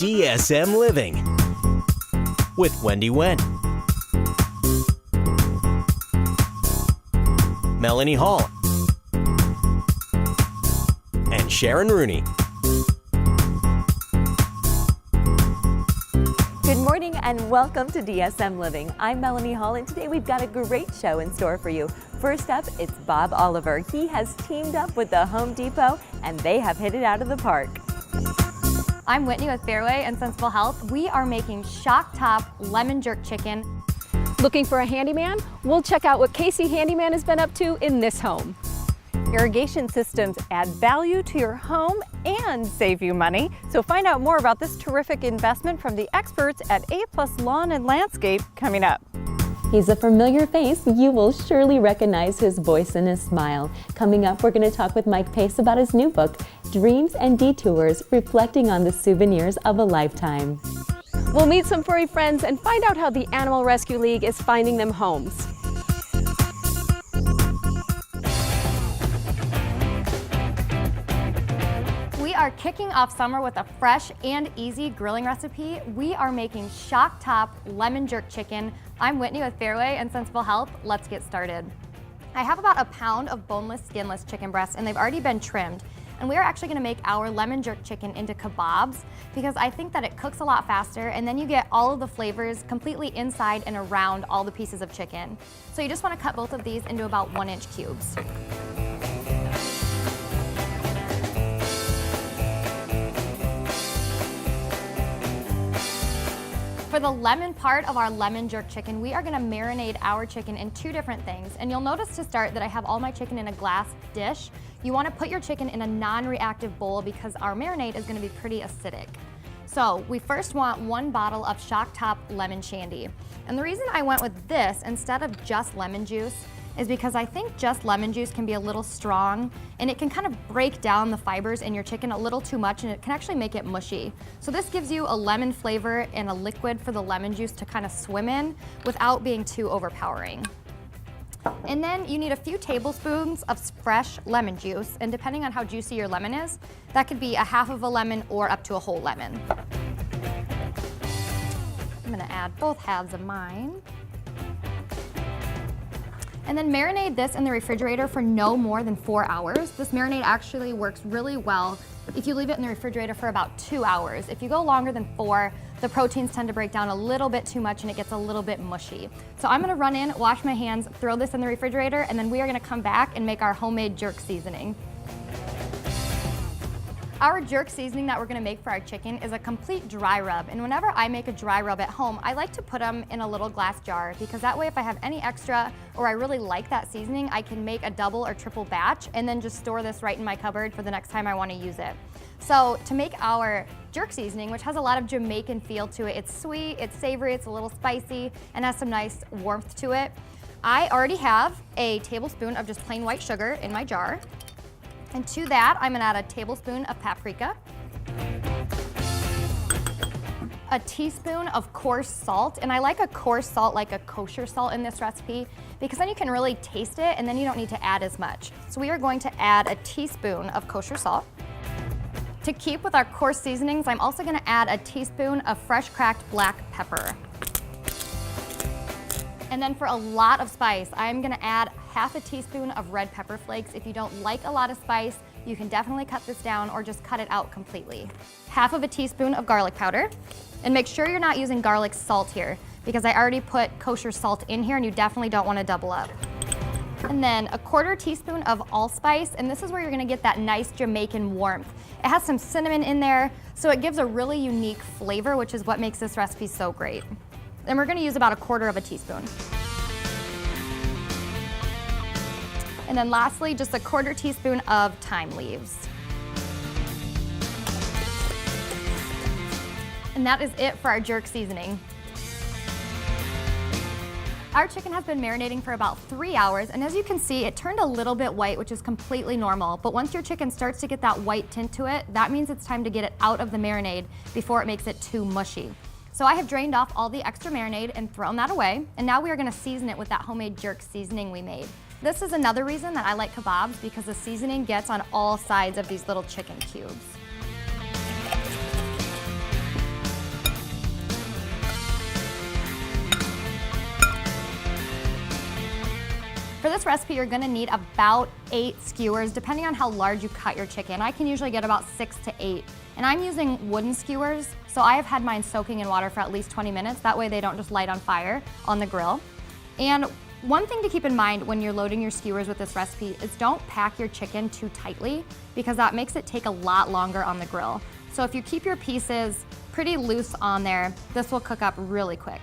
DSM Living with Wendy Wen, Melanie Hall, and Sharon Rooney. Good morning and welcome to DSM Living. I'm Melanie Hall and today we've got a great show in store for you. First up, it's Bob Oliver. He has teamed up with the Home Depot and they have hit it out of the park. I'm Whitney with Fairway and Sensible Health. We are making shock top lemon jerk chicken. Looking for a handyman? We'll check out what Casey Handyman has been up to in this home. Irrigation systems add value to your home and save you money. So find out more about this terrific investment from the experts at A+ Lawn and Landscape coming up. He's a familiar face. You will surely recognize his voice and his smile. Coming up, we're going to talk with Mike Pace about his new book, Dreams and Detours, reflecting on the souvenirs of a lifetime. We'll meet some furry friends and find out how the Animal Rescue League is finding them homes. We are kicking off summer with a fresh and easy grilling recipe. We are making shock top lemon jerk chicken. I'm Whitney with Fairway and Sensible Health. Let's get started. I have about a pound of boneless, skinless chicken breasts and they've already been trimmed. And we are actually gonna make our lemon jerk chicken into kebabs because I think that it cooks a lot faster and then you get all of the flavors completely inside and around all the pieces of chicken. So you just wanna cut both of these into about 1-inch cubes. For the lemon part of our lemon jerk chicken, we are gonna marinate our chicken in 2 different things. And you'll notice to start that I have all my chicken in a glass dish. You wanna put your chicken in a non-reactive bowl because our marinade is gonna be pretty acidic. So we first want 1 bottle of shock top lemon shandy. And the reason I went with this instead of just lemon juice is because I think just lemon juice can be a little strong and it can kind of break down the fibers in your chicken a little too much and it can actually make it mushy. So this gives you a lemon flavor and a liquid for the lemon juice to kind of swim in without being too overpowering. And then you need a few tablespoons of fresh lemon juice, and depending on how juicy your lemon is, that could be a half of a lemon or up to a whole lemon. I'm gonna add both halves of mine. And then marinate this in the refrigerator for no more than 4 hours. This marinade actually works really well if you leave it in the refrigerator for about 2 hours. If you go longer than 4, the proteins tend to break down a little bit too much and it gets a little bit mushy. So I'm gonna run in, wash my hands, throw this in the refrigerator, and then we are gonna come back and make our homemade jerk seasoning. Our jerk seasoning that we're gonna make for our chicken is a complete dry rub. And whenever I make a dry rub at home, I like to put them in a little glass jar because that way if I have any extra or I really like that seasoning, I can make a double or triple batch and then just store this right in my cupboard for the next time I wanna use it. So to make our jerk seasoning, which has a lot of Jamaican feel to it, it's sweet, it's savory, it's a little spicy, and has some nice warmth to it. I already have a tablespoon of just plain white sugar in my jar. And to that, I'm gonna add a tablespoon of paprika, a teaspoon of coarse salt, and I like a coarse salt like a kosher salt in this recipe because then you can really taste it and then you don't need to add as much. So we are going to add a teaspoon of kosher salt. To keep with our coarse seasonings, I'm also gonna add a teaspoon of fresh cracked black pepper. And then for a lot of spice, I'm gonna add half a teaspoon of red pepper flakes. If you don't like a lot of spice, you can definitely cut this down or just cut it out completely. Half of a teaspoon of garlic powder. And make sure you're not using garlic salt here because I already put kosher salt in here and you definitely don't wanna double up. And then a 1/4 teaspoon of allspice, and this is where you're gonna get that nice Jamaican warmth. It has some cinnamon in there, so it gives a really unique flavor, which is what makes this recipe so great. And we're gonna use about a 1/4 teaspoon. And then lastly, just a 1/4 teaspoon of thyme leaves. And that is it for our jerk seasoning. Our chicken has been marinating for about 3 hours, and as you can see, it turned a little bit white, which is completely normal. But once your chicken starts to get that white tint to it, that means it's time to get it out of the marinade before it makes it too mushy. So I have drained off all the extra marinade and thrown that away, and now we are gonna season it with that homemade jerk seasoning we made. This is another reason that I like kebabs, because the seasoning gets on all sides of these little chicken cubes. For this recipe, you're gonna need about 8 skewers, depending on how large you cut your chicken. I can usually get about 6 to 8. And I'm using wooden skewers, so I have had mine soaking in water for at least 20 minutes. That way they don't just light on fire on the grill. And one thing to keep in mind when you're loading your skewers with this recipe is don't pack your chicken too tightly, because that makes it take a lot longer on the grill. So if you keep your pieces pretty loose on there, this will cook up really quick.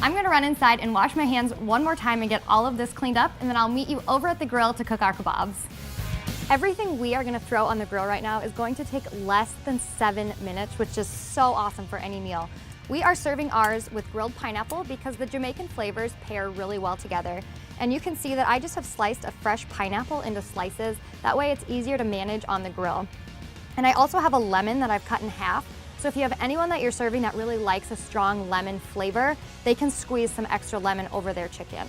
I'm gonna run inside and wash my hands one more time and get all of this cleaned up, and then I'll meet you over at the grill to cook our kebabs. Everything we are gonna throw on the grill right now is going to take less than 7 minutes, which is so awesome for any meal. We are serving ours with grilled pineapple because the Jamaican flavors pair really well together. And you can see that I just have sliced a fresh pineapple into slices. That way it's easier to manage on the grill. And I also have a lemon that I've cut in half. So if you have anyone that you're serving that really likes a strong lemon flavor, they can squeeze some extra lemon over their chicken.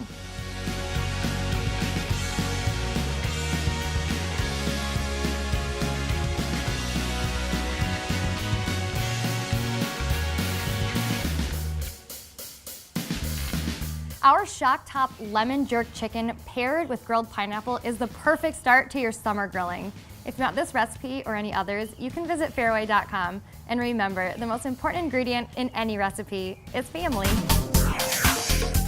Our shock top lemon jerk chicken paired with grilled pineapple is the perfect start to your summer grilling. If not this recipe or any others, you can visit fairway.com. And remember, the most important ingredient in any recipe is family.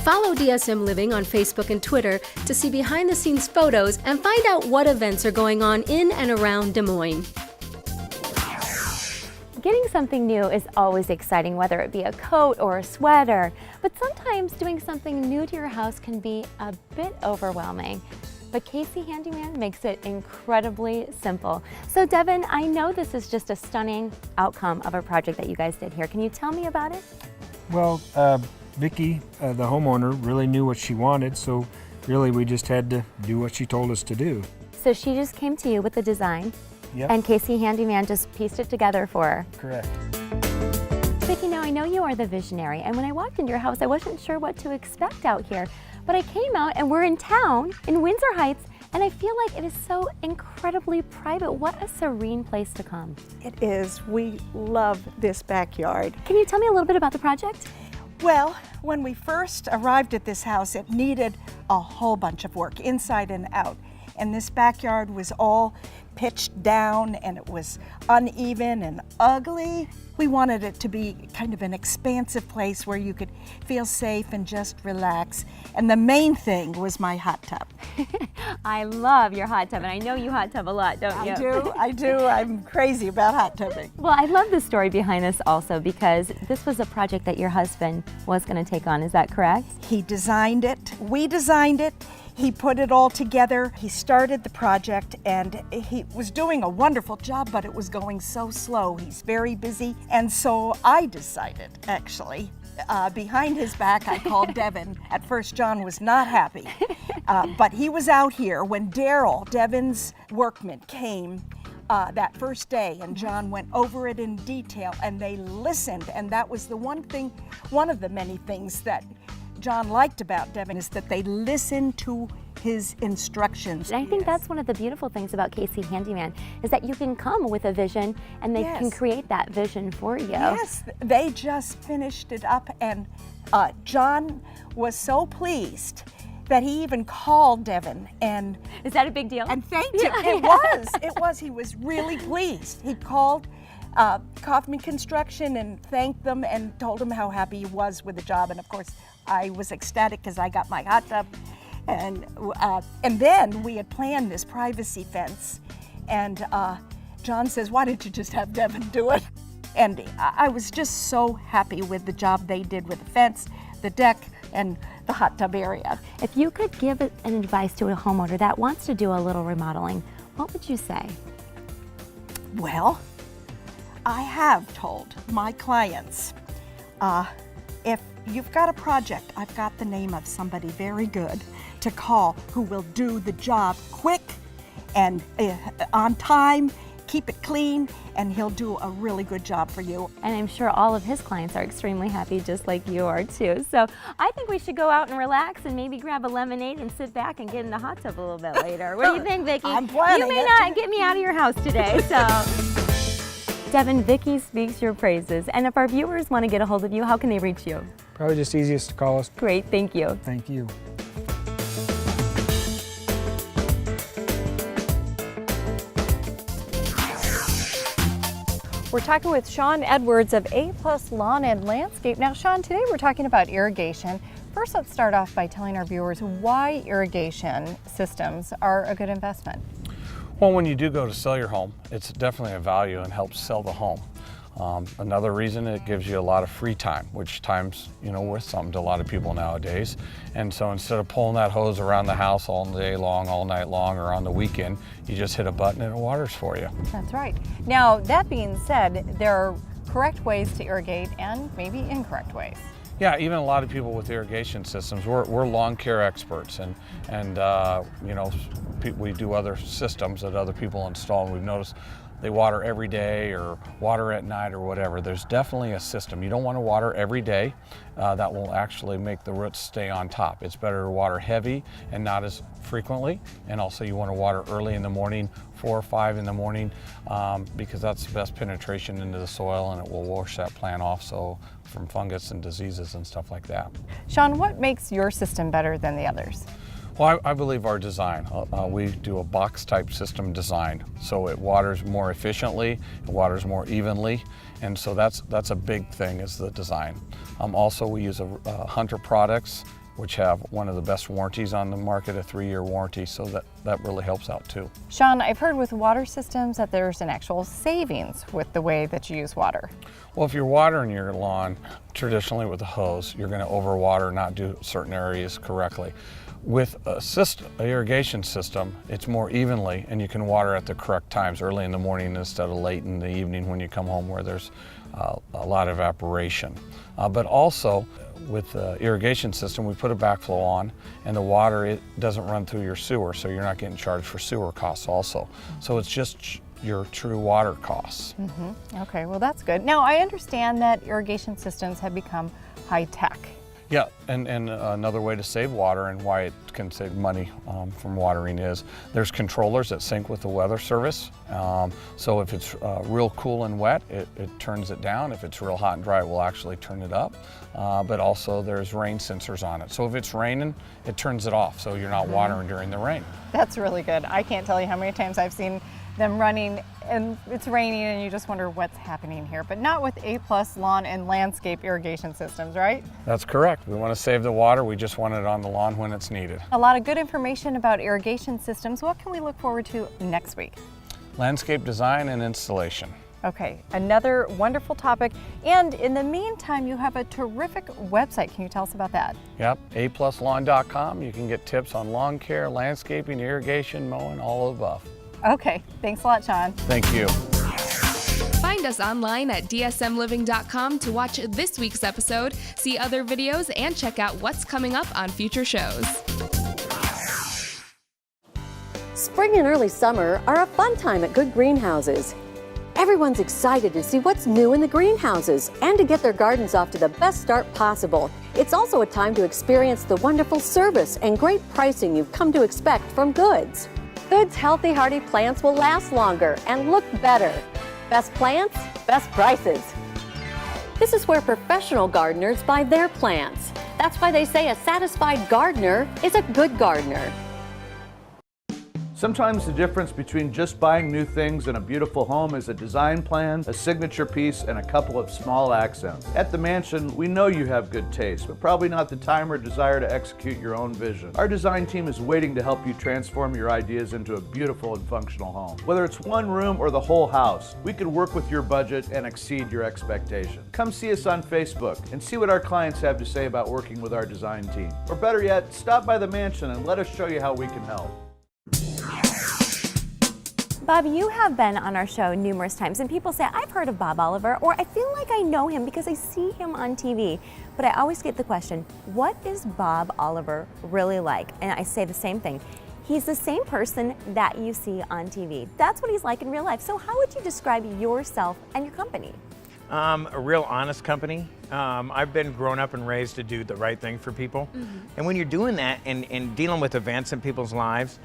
Follow DSM Living on Facebook and Twitter to see behind-the-scenes photos and find out what events are going on in and around Des Moines. Getting something new is always exciting, whether it be a coat or a sweater, but sometimes doing something new to your house can be a bit overwhelming. But Casey Handyman makes it incredibly simple. So Devin, I know this is just a stunning outcome of a project that you guys did here. Can you tell me about it? Well, Vicki, the homeowner, really knew what she wanted, so really we just had to do what she told us to do. So she just came to you with the design, Yep. and Casey Handyman just pieced it together for her. Correct. Vicki, now I know you are the visionary, and when I walked into your house, I wasn't sure what to expect out here. But I came out and we're in town, in Windsor Heights, and I feel like it is so incredibly private. What a serene place to come. It is. We love this backyard. Can you tell me a little bit about the project? Well, when we first arrived at this house, it needed a whole bunch of work, inside and out. And this backyard was all pitched down, and it was uneven and ugly. We wanted it to be kind of an expansive place where you could feel safe and just relax. And the main thing was my hot tub. I love your hot tub, and I know you hot tub a lot, don't you? I do. I'm crazy about hot tubbing. Well, I love the story behind this also, because this was a project that your husband was going to take on. Is that correct? He designed it. We designed it. He put it all together. He started the project, and he was doing a wonderful job, but it was going so slow. He's very busy. And so I decided, actually, behind his back, I called Devin. At first, John was not happy, but he was out here when Daryl, Devin's workman, came that first day, and John went over it in detail, and they listened. And that was the one of the many things that John liked about Devin, is that they listened to his instructions. And I think that's one of the beautiful things about Casey Handyman, is that you can come with a vision and they can create that vision for you. Yes, they just finished it up, and John was so pleased that he even called Devin and Is that a big deal? and thanked him. It was. He was really pleased. He called Kaufman Construction and thanked them and told them how happy he was with the job. And of course, I was ecstatic because I got my hot tub. And then we had planned this privacy fence. And John says, why didn't you just have Devin do it? And I was just so happy with the job they did with the fence, the deck, and the hot tub area. If you could give an advice to a homeowner that wants to do a little remodeling, what would you say? Well, I have told my clients, if you've got a project, I've got the name of somebody very good to call who will do the job quick and on time, keep it clean, and he'll do a really good job for you. And I'm sure all of his clients are extremely happy, just like you are too. So I think we should go out and relax and maybe grab a lemonade and sit back and get in the hot tub a little bit later. What do you think, Vicki? I'm planning You may it. not get me out of your house today, so. Devin, Vicki speaks your praises. And if our viewers want to get a hold of you, how can they reach you? Probably just easiest to call us. Great, thank you. Thank you. We're talking with Sean Edwards of A+ Lawn and Landscape. Now, Sean, today we're talking about irrigation. First, let's start off by telling our viewers why irrigation systems are a good investment. Well, when you do go to sell your home, it's definitely a value and helps sell the home. Another reason, it gives you a lot of free time, which time's, worth something to a lot of people nowadays. And so instead of pulling that hose around the house all day long, all night long, or on the weekend, you just hit a button and it waters for you. That's right. Now, that being said, there are correct ways to irrigate and maybe incorrect ways. Yeah, even a lot of people with irrigation systems, we're lawn care experts, and we do other systems that other people install, and we've noticed they water every day or water at night or whatever. There's definitely a system. You don't want to water every day. That will actually make the roots stay on top. It's better to water heavy and not as frequently. And also you want to water early in the morning, 4 or 5 in the morning, because that's the best penetration into the soil, and it will wash that plant off from fungus and diseases and stuff like that. Sean, what makes your system better than the others? Well, I believe our design. We do a box type system design, so it waters more efficiently, it waters more evenly, and so that's a big thing, is the design. Also, we use Hunter products, which have one of the best warranties on the market, a 3-year warranty, so that really helps out too. Sean, I've heard with water systems that there's an actual savings with the way that you use water. Well, if you're watering your lawn traditionally with a hose, you're going to overwater, not do certain areas correctly. With an irrigation system, it's more evenly, and you can water at the correct times, early in the morning instead of late in the evening when you come home, where there's a lot of evaporation. But also, with the irrigation system, we put a backflow on, and the water, it doesn't run through your sewer, so you're not getting charged for sewer costs also. So it's just your true water costs. Okay, well that's good. Now, I understand that irrigation systems have become high-tech. Yeah, and another way to save water, and why it can save money from watering, is there's controllers that sync with the weather service. So if it's real cool and wet, it turns it down. If it's real hot and dry, it will actually turn it up. But also there's rain sensors on it. So if it's raining, it turns it off, so you're not watering during the rain. That's really good. I can't tell you how many times I've seen them running and it's raining and you just wonder what's happening here, but not with A+ Lawn and Landscape irrigation systems, right? That's correct. We want to save the water. We just want it on the lawn when it's needed. A lot of good information about irrigation systems. What can we look forward to next week? Landscape design and installation. Okay, another wonderful topic. And in the meantime, you have a terrific website. Can you tell us about that? Yep, apluslawn.com. You can get tips on lawn care, landscaping, irrigation, mowing, all of the above. Okay, thanks a lot, Sean. Thank you. Find us online at dsmliving.com to watch this week's episode, see other videos, and check out what's coming up on future shows. Spring and early summer are a fun time at good greenhouses. Everyone's excited to see what's new in the greenhouses and to get their gardens off to the best start possible. It's also a time to experience the wonderful service and great pricing you've come to expect from Goods. Goods' healthy, hardy plants will last longer and look better. Best plants, best prices. This is where professional gardeners buy their plants. That's why they say a satisfied gardener is a good gardener. Sometimes the difference between just buying new things and a beautiful home is a design plan, a signature piece, and a couple of small accents. At the Mansion, we know you have good taste, but probably not the time or desire to execute your own vision. Our design team is waiting to help you transform your ideas into a beautiful and functional home. Whether it's one room or the whole house, we can work with your budget and exceed your expectation. Come see us on Facebook and see what our clients have to say about working with our design team. Or better yet, stop by the Mansion and let us show you how we can help. Bob, you have been on our show numerous times, and people say, I've heard of Bob Oliver, or I feel like I know him because I see him on TV. But I always get the question, what is Bob Oliver really like? And I say the same thing. He's the same person that you see on TV. That's what he's like in real life. So how would you describe yourself and your company? A real honest company. I've been grown up and raised to do the right thing for people. And when you're doing that and dealing with events in people's lives,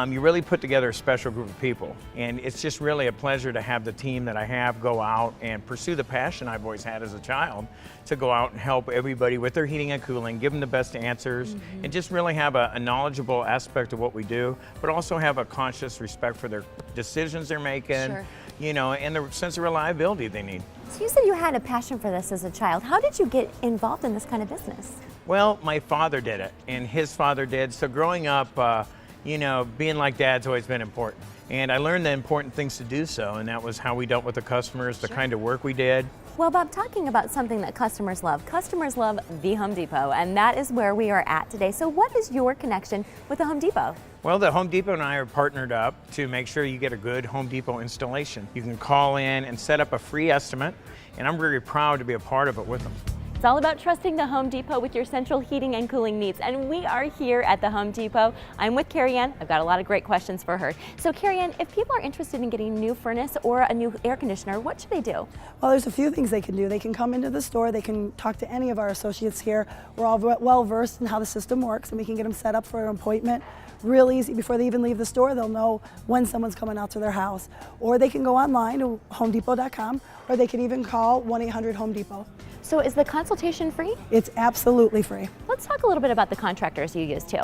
you really put together a special group of people. And it's just really a pleasure to have the team that I have go out and pursue the passion I've always had as a child to go out and help everybody with their heating and cooling, give them the best answers, and just really have a knowledgeable aspect of what we do, but also have a conscious respect for their decisions they're making, you know, and the sense of reliability they need. So you said you had a passion for this as a child. How did you get involved in this kind of business? Well, my father did it, and his father did. So growing up, you know, being like Dad's always been important. And I learned the important things to do so, and that was how we dealt with the customers, the kind of work we did. Well, Bob, talking about something that customers love the Home Depot, and that is where we are at today. So what is your connection with the Home Depot? Well, the Home Depot and I are partnered up to make sure you get a good Home Depot installation. You can call in and set up a free estimate, and I'm very proud to be a part of it with them. It's all about trusting the Home Depot with your central heating and cooling needs, and we are here at the Home Depot. I'm with Carrie Ann. I've got a lot of great questions for her. So Carrie Ann, if people are interested in getting a new furnace or a new air conditioner, what should they do? Well, there's a few things they can do. They can come into the store, they can talk to any of our associates here. We're all well versed in how the system works, and we can get them set up for an appointment. Real easy. Before they even leave the store, they'll know when someone's coming out to their house. Or they can go online to homedepot.com, or they can even call 1-800-HOME-DEPOT. So is the consultation free? It's absolutely free. Let's talk a little bit about the contractors you use too.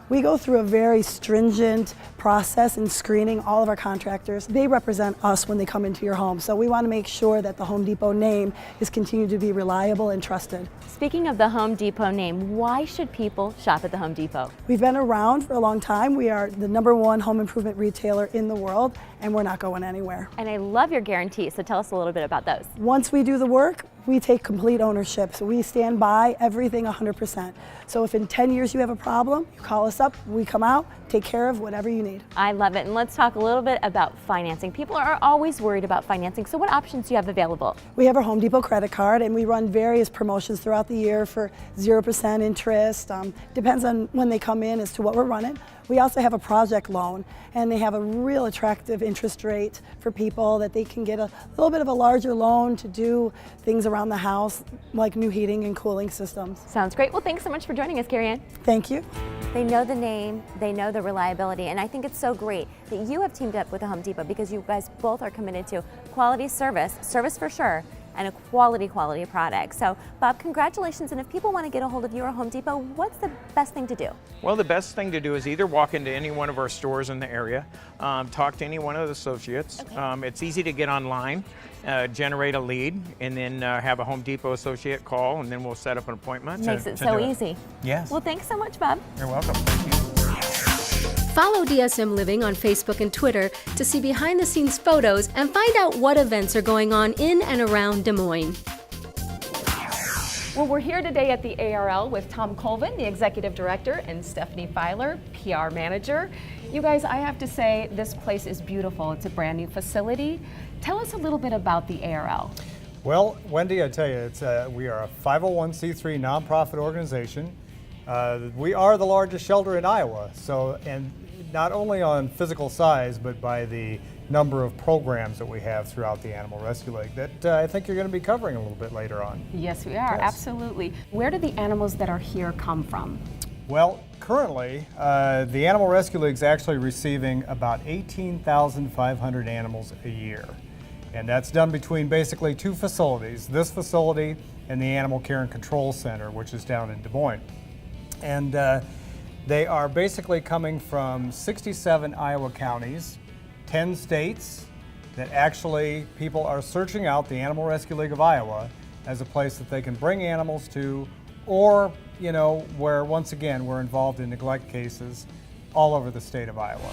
We go through a very stringent process in screening all of our contractors. They represent us when they come into your home, so we want to make sure that the Home Depot name is continued to be reliable and trusted. Speaking of the Home Depot name, why should people shop at the Home Depot? We've been around for a long time. We are the #1 home improvement retailer in the world, and we're not going anywhere. And I love your guarantees, so tell us a little bit about those. Once we do the work, we take complete ownership, so we stand by everything 100%. So if in 10 years you have a problem, you call us up, we come out, take care of whatever you need. I love it, and let's talk a little bit about financing. People are always worried about financing, so what options do you have available? We have our Home Depot credit card, and we run various promotions throughout the year for 0% interest. Depends on when they come in as to what we're running. We also have a project loan, and they have a real attractive interest rate for people that they can get a little bit of a larger loan to do things around the house, like new heating and cooling systems. Sounds great. Well, thanks so much for joining us, Carrie Ann. Thank you. They know the name, they know the reliability, and I think it's so great that you have teamed up with the Home Depot because you guys both are committed to quality service for sure, and a quality product. So, Bob, congratulations, and if people want to get a hold of you or Home Depot, what's the best thing to do? Well, the best thing to do is either walk into any one of our stores in the area, talk to any one of the associates. Okay. It's easy to get online, generate a lead, and then have a Home Depot associate call, and then we'll set up an appointment. Makes it so easy. Yes. Well, thanks so much, Bob. You're welcome. Thank you. Follow DSM Living on Facebook and Twitter to see behind-the-scenes photos and find out what events are going on in and around Des Moines. Well, we're here today at the ARL with Tom Colvin, the Executive Director, and Stephanie Filer, PR Manager. You guys, I have to say, this place is beautiful. It's a brand new facility. Tell us a little bit about the ARL. Well, Wendy, I tell you, we are a 501c3 nonprofit organization. We are the largest shelter in Iowa, and not only on physical size, but by the number of programs that we have throughout the Animal Rescue League that I think you're going to be covering a little bit later on. Yes, we are, absolutely. Where do the animals that are here come from? Well, currently, the Animal Rescue League is actually receiving about 18,500 animals a year. And that's done between basically two facilities, this facility and the Animal Care and Control Center, which is down in Des Moines. And they are basically coming from 67 Iowa counties, 10 states, that actually people are searching out the Animal Rescue League of Iowa as a place that they can bring animals to, or, you know, where once again we're involved in neglect cases all over the state of Iowa.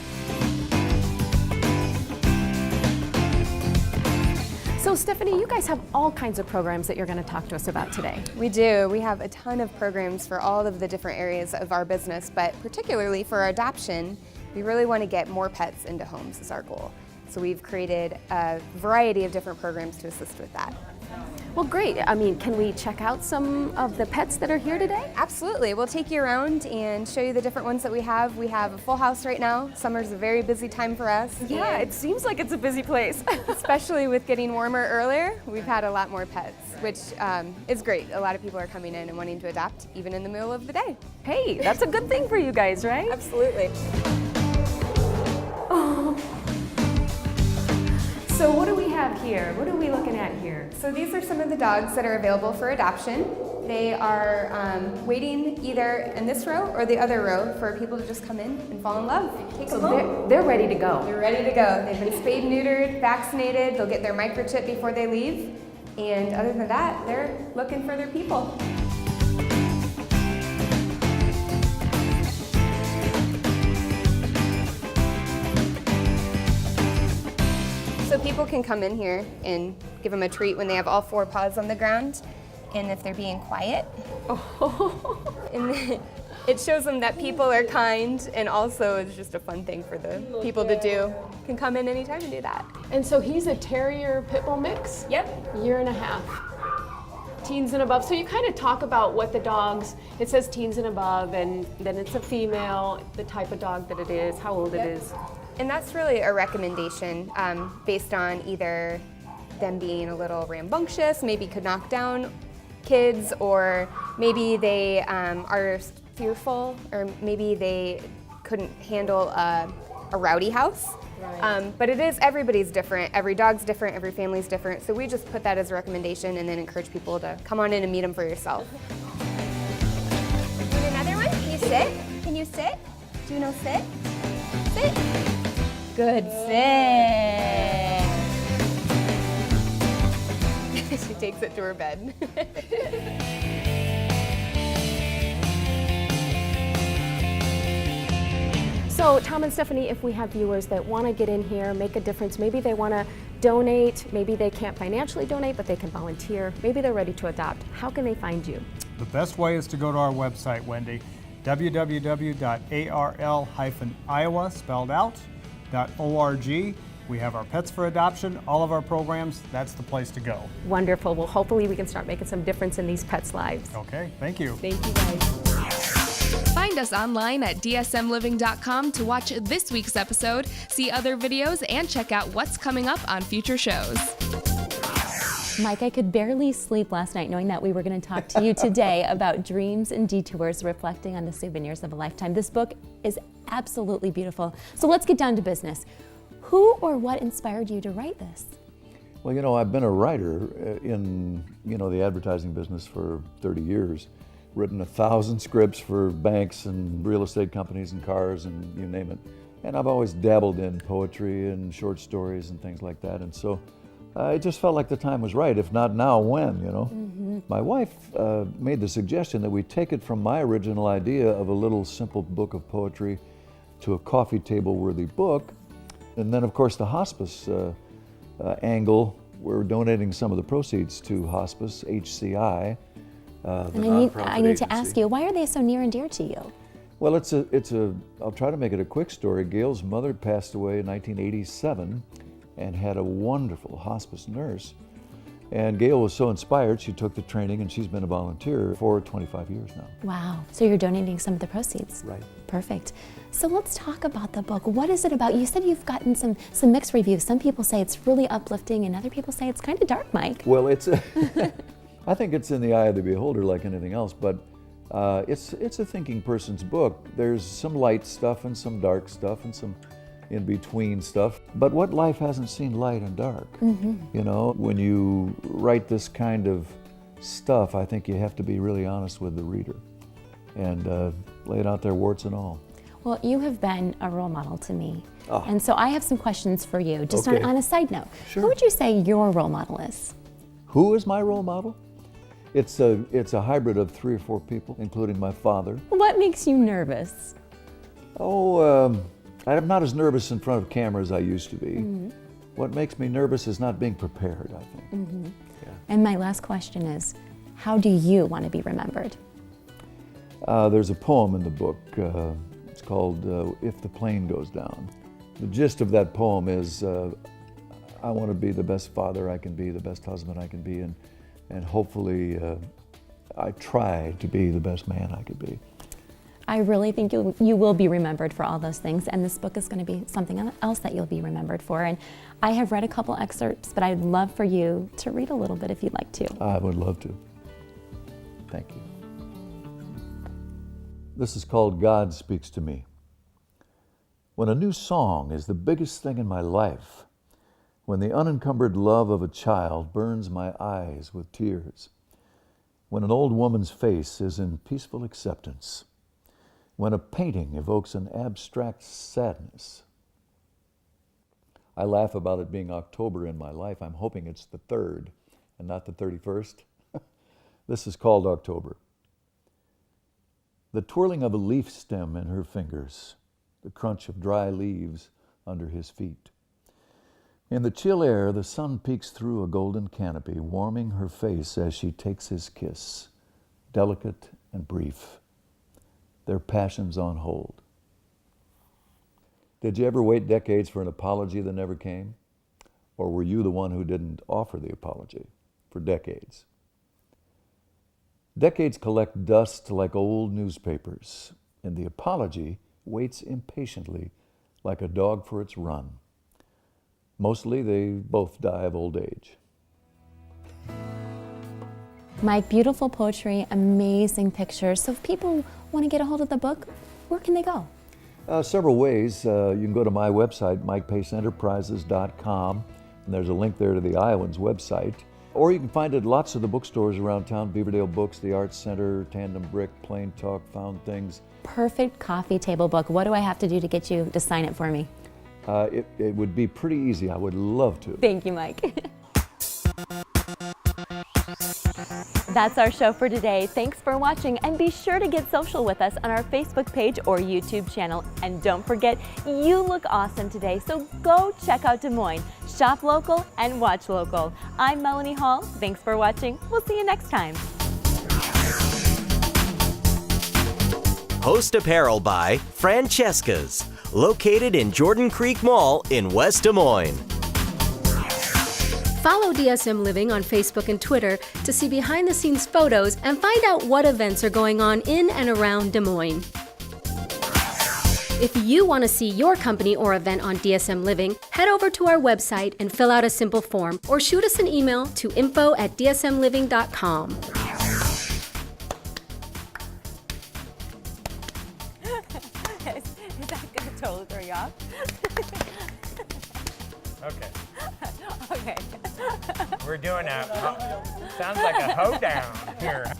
So Stephanie, you guys have all kinds of programs that you're going to talk to us about today. We do. We have a ton of programs for all of the different areas of our business, but particularly for adoption, we really want to get more pets into homes is our goal. So we've created a variety of different programs to assist with that. Well, great. I mean, can we check out some of the pets that are here today? Absolutely. We'll take you around and show you the different ones that we have. We have a full house right now. Summer's a very busy time for us. Yeah, it seems like it's a busy place. Especially with getting warmer earlier, we've had a lot more pets, which is great. A lot of people are coming in and wanting to adopt even in the middle of the day. Hey, that's a good thing for you guys, right? Absolutely. Oh. So what do we have here? What are we looking at here? So these are some of the dogs that are available for adoption. They are waiting either in this row or the other row for people to just come in and fall in love. Take them home. They're ready to go. They're ready to go. They've been spayed, neutered, vaccinated. They'll get their microchip before they leave. And other than that, they're looking for their people. So people can come in here and give them a treat when they have all 4 paws on the ground, and if they're being quiet. And it shows them that people are kind, and also it's just a fun thing for the people to do. You can come in anytime and do that. And so he's a terrier pit bull mix? Yep. Year and a half. Teens and above. So you kind of talk about what the dogs, it says teens and above, and then it's a female, the type of dog that it is, how old it is. And that's really a recommendation based on either them being a little rambunctious, maybe could knock down kids, or maybe they are fearful, or maybe they couldn't handle a rowdy house. Right. But it is, everybody's different. Every dog's different, every family's different. So we just put that as a recommendation and then encourage people to come on in and meet them for yourself. Want another one? Can you sit? Can you sit? Do you know sit? Sit. Good, sit. She takes it to her bed. So Tom and Stephanie, if we have viewers that want to get in here, make a difference, maybe they want to donate, maybe they can't financially donate, but they can volunteer, maybe they're ready to adopt, how can they find you? The best way is to go to our website, Wendy, www.arl-iowa, spelled out, .org. We have our Pets for Adoption, all of our programs, that's the place to go. Wonderful. Well, hopefully we can start making some difference in these pets' lives. Okay, thank you. Thank you, guys. Find us online at dsmliving.com to watch this week's episode, see other videos, and check out what's coming up on future shows. Mike, I could barely sleep last night knowing that we were going to talk to you today about dreams and detours, reflecting on the souvenirs of a lifetime. This book is absolutely beautiful. So let's get down to business. Who or what inspired you to write this? Well, you know, I've been a writer in, the advertising business for 30 years. Written 1,000 scripts for banks and real estate companies and cars and you name it. And I've always dabbled in poetry and short stories and things like that. And so it just felt like the time was right. If not now, when, Mm-hmm. My wife made the suggestion that we take it from my original idea of a little simple book of poetry to a coffee table worthy book. And then, of course, the hospice angle, we're donating some of the proceeds to hospice, HCI. And I need to ask you, why are they so near and dear to you? Well, I'll try to make it a quick story. Gail's mother passed away in 1987 and had a wonderful hospice nurse. And Gail was so inspired, she took the training and she's been a volunteer for 25 years now. Wow, so you're donating some of the proceeds? Right. Perfect. So let's talk about the book. What is it about? You said you've gotten some mixed reviews. Some people say it's really uplifting and other people say it's kind of dark, Mike. Well, I think it's in the eye of the beholder like anything else, but it's a thinking person's book. There's some light stuff and some dark stuff and some in-between stuff. But what life hasn't seen light and dark? Mm-hmm. When you write this kind of stuff, I think you have to be really honest with the reader and lay it out there, warts and all. Well, you have been a role model to me. Oh. And so I have some questions for you, just Okay. on a side note. Sure. Who would you say your role model is? Who is my role model? It's a hybrid of 3 or 4 people, including my father. What makes you nervous? I'm not as nervous in front of camera as I used to be. Mm-hmm. What makes me nervous is not being prepared, I think. Mm-hmm. Yeah. And my last question is, how do you want to be remembered? There's a poem in the book. It's called If the Plane Goes Down. The gist of that poem is I want to be the best father I can be, the best husband I can be, and and hopefully I try to be the best man I could be. I really think you will be remembered for all those things, and this book is going to be something else that you'll be remembered for. And I have read a couple excerpts, but I'd love for you to read a little bit if you'd like to. I would love to. Thank you. This is called God Speaks to Me. When a new song is the biggest thing in my life, when the unencumbered love of a child burns my eyes with tears, when an old woman's face is in peaceful acceptance, when a painting evokes an abstract sadness. I laugh about it being October in my life. I'm hoping it's the 3rd and not the 31st. This is called October. The twirling of a leaf stem in her fingers, the crunch of dry leaves under his feet. In the chill air, the sun peeks through a golden canopy, warming her face as she takes his kiss, delicate and brief, their passions on hold. Did you ever wait decades for an apology that never came? Or were you the one who didn't offer the apology for decades? Decades collect dust like old newspapers, and the apology waits impatiently like a dog for its run. Mostly they both die of old age. Mike, beautiful poetry, amazing pictures. So if people want to get a hold of the book, where can they go? Several ways. You can go to my website, MikePaceEnterprises.com, and there's a link there to the Iowans website. Or you can find it at lots of the bookstores around town, Beaverdale Books, the Arts Center, Tandem Brick, Plain Talk, Found Things. Perfect coffee table book. What do I have to do to get you to sign it for me? It would be pretty easy. I would love to. Thank you, Mike. That's our show for today. Thanks for watching, and be sure to get social with us on our Facebook page or YouTube channel. And don't forget, you look awesome today, so go check out Des Moines. Shop local and watch local. I'm Melanie Hall. Thanks for watching. We'll see you next time. Host apparel by Francesca's, located in Jordan Creek Mall in West Des Moines. Follow DSM Living on Facebook and Twitter to see behind-the-scenes photos and find out what events are going on in and around Des Moines. If you want to see your company or event on DSM Living, head over to our website and fill out a simple form, or shoot us an email to info@dsmliving.com. Is that going to totally throw you off? Okay. Okay. We're doing sounds like a hoedown here.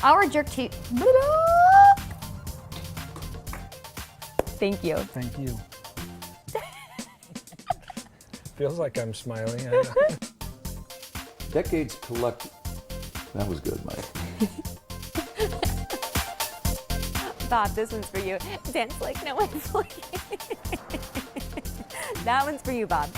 Our jerk cheat. Thank you. Thank you. Feels like I'm smiling. Decades collect. That was good, Mike. Bob, this one's for you. Dance like no one's looking. That one's for you, Bob.